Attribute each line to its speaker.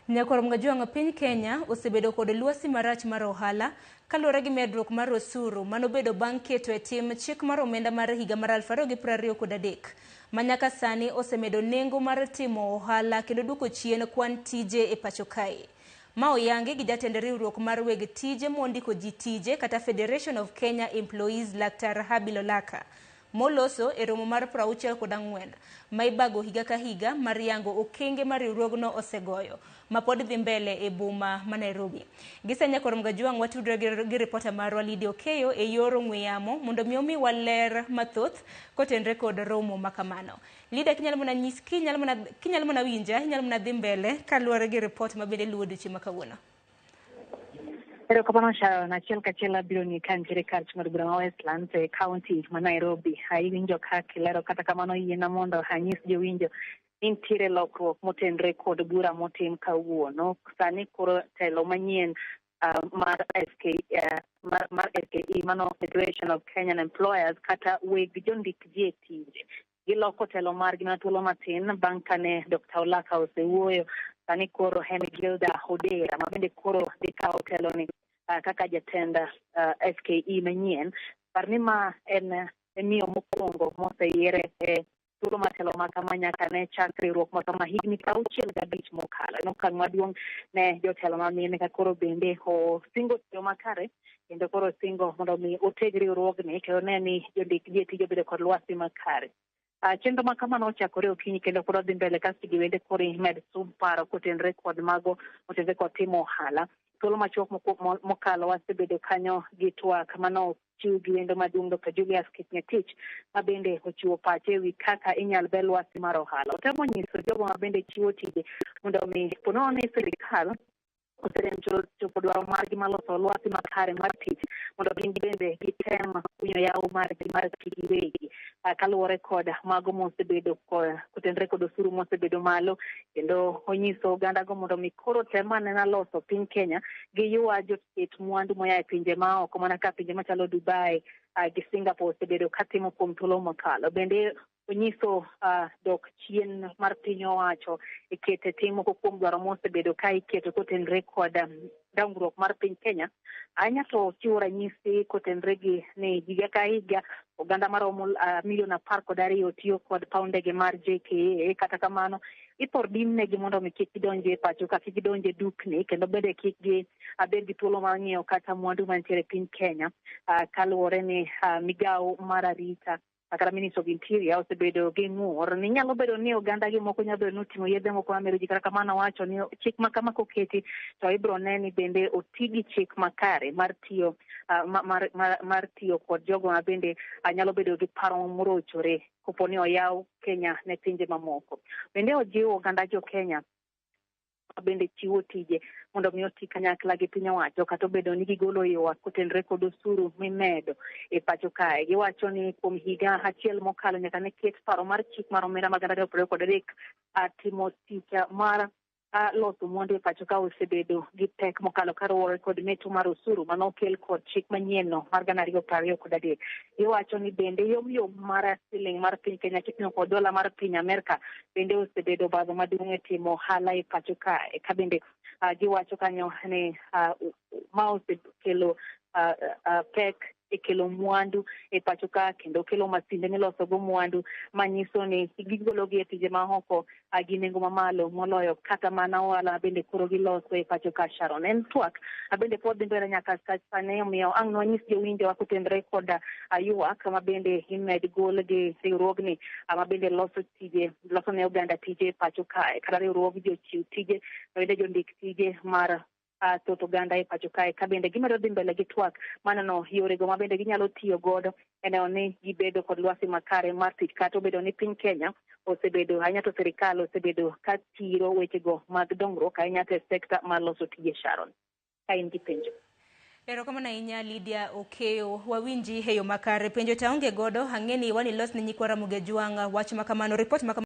Speaker 1: Nyakorom Gajwang' piny Kenya osebedo kod lwasi marach mar ohala kaluwore gi medruok mar osuru manobedo bang' keto e tim chik mar omenda mar higa mar 2023 manyaka sani osemedo nengo mar timo ohala kendo duoko chien kwan tije e pacho kae. Ma oyangi gi jatend riwruok mar weg tije mondiko ji tije kata Federation of Kenya Employees Laktar Habi Lolaka moloso e romo mar 64 ma ibago higa ka higa mar yango okenge mar riwruogno osegoyo mapod dhi mbele e boma ma Nairobi. Gisa Nyakorom Gajwang' watudre gi reporter marwa Lydia Okeyo e yor ong'we yamo mondo mi omi waler mathoth kotenre kod romo makamano. Lydia, kinyalo mana winja, inyalo mana dhi mbele kaluwore gi report mabende luwo duchi makawuono.
Speaker 2: Pero kapano Sharon, achiel kachiel abiro ni kantiere kar mar bura ma Westlands e county ma Nairobi. Iwinjo ka kilero kata kamano yiena mondo anyis jowinjo nitiere lokruok motenre kod bura motim kawuono. Sani koro telo manyien mar FKE mano Federation of Kenyan Employers kata weg jondik ji e tije. Giloko telo margi na thuolo matin bang' kane Dr. Olaka osewuoyo. Sani koro Gilda Hodera ma bende koro dhi kawo telo ni kaka jatenda FKE manyien. Parni ma en miyo mokwongo moseyiere e thuolo matelo makama nyaka ne chak riwruok makama higni 65 mokalo. En okang' maduong' ne jotelo mamine ka koro bende osingo tiyo makare kendo koro singo mondo mi oteg riwruogni kendo ne ni jondik ji e tije bedo kod lwasi makare. Chenro ma kamano ochakore okinyi kendo koro dhi mbele kasto giwende koro imed sum paro kotenre kod mago motenre kod timo ohala. Thuolo machuok mokalo wasebedo kanyo gi twak mano chiw gi wendo maduong' Dr. Julius Kitngetich ma bende ochiwo pache ewi kaka inyal bel lwasi mar ohala. Otemo nyiso jogo ma bende chiwo tije mondo mi ponono ni sirikal oserem chopo dwaro margi maloso lwasi makare mar tich mondo gin bende gitem kunyo yawo margi mar giwegi kaluwore kod mago mosebedo kotenre kod osuru mosebedo malo kendo onyiso oganda go mondo mi koro tem manena loso piny Kenya gi ywa joket mwandu moya e pinje maoko mana ka pinje machalo Dubai gi Singapore osebedo katimo kuom thuolo mokalo. Bende onyiso dok chien mar piny owacho ikete tim moko kuom dwaro mosebedo ka iketo kotenre kod dongruok mar piny Kenya. Anyato chiwo ranyisi kotenre gi ni higa ka higa oganda maromo 12 tiyo kod paw ndege mar JKA. Kata kamano ipor dimnegi mondo mi kik gidonje e pacho ka kik gidonje dukni kendo bende kik bed gi thuolo mar ng'iewo kata mwandu mantiere piny Kenya kaluwore ni migawo mar arita kata Ministry of Interior osebedo gi ng'ur ni nyalo bedo ni oganda gi moko nyalo bedo ni oting'o yedhe moko mamero ji. Kata kamano wacho ni chik makama koketi to ibiro neni bende oti gi chik makare mar tiyo mar tiyo kod jogo ma bende nyalo bedo gi paro morochore kopo ni oyaw Kenya ne pinje mamoko. Bende ojiwo oganda jo Kenya bende chiwo tije mondo mi oti kanyakla gi piny owacho kata obedo ni gigolo ywak kotenre kod osuru mimedo e pacho kae. Giwacho ni kuom higa achiel mokalo nyaka ne ket paro mar chik mar omenda mag 2023 timo tich mar loso mwandu e pacho ka osebedo gi pek mokalo kaluwore kod meto mar osuru manokel kod chik manyienno mar 2023. Giwacho ni bende yomyom mar siling mar piny Kenya kipimo kod dola mar piny Amerka bende osebedo badho maduong' e timo ohala e pacho kae. Ka bende giwacho kanyo ni ma osekelo pek e kelo mwandu e pacho ka kendo kelo masinde miloso go mwandu manyiso ni gigologi e tije maoko gi nengo mamalo moloyo kata mana ohala bende koro giloso e pacho ka. Sharon, en twak bende pod dhi mbele nyaka sani omiyo ang' nwanyis jowinjo kotenre kod ywak ma bende imed gol gi riwruogni ma bende loso ne oganda tije e pacho kae kata riwruog jochiw tije bende jondik tije mar thoth oganda e pacho kae. Ka bende gimedo dhi mbele gi twak maneno yorego ma bende ginyalo tiyo godo eneo ni gibedo kod lwasi makare mar tich kata obedo ni piny Kenya osebedo ahinya to sirikal osebedo ka tiro wechego mag dongruok ahinya e sekta mar loso tije. Sharon, ka in gi penjo.
Speaker 1: Erokamano ahinya Lydia Okeyo, wawinji e yo makare. Penjo taonge godo ang'eni wani los ne nyikwa Ramogi Gajwang' wach makamano. Report makamano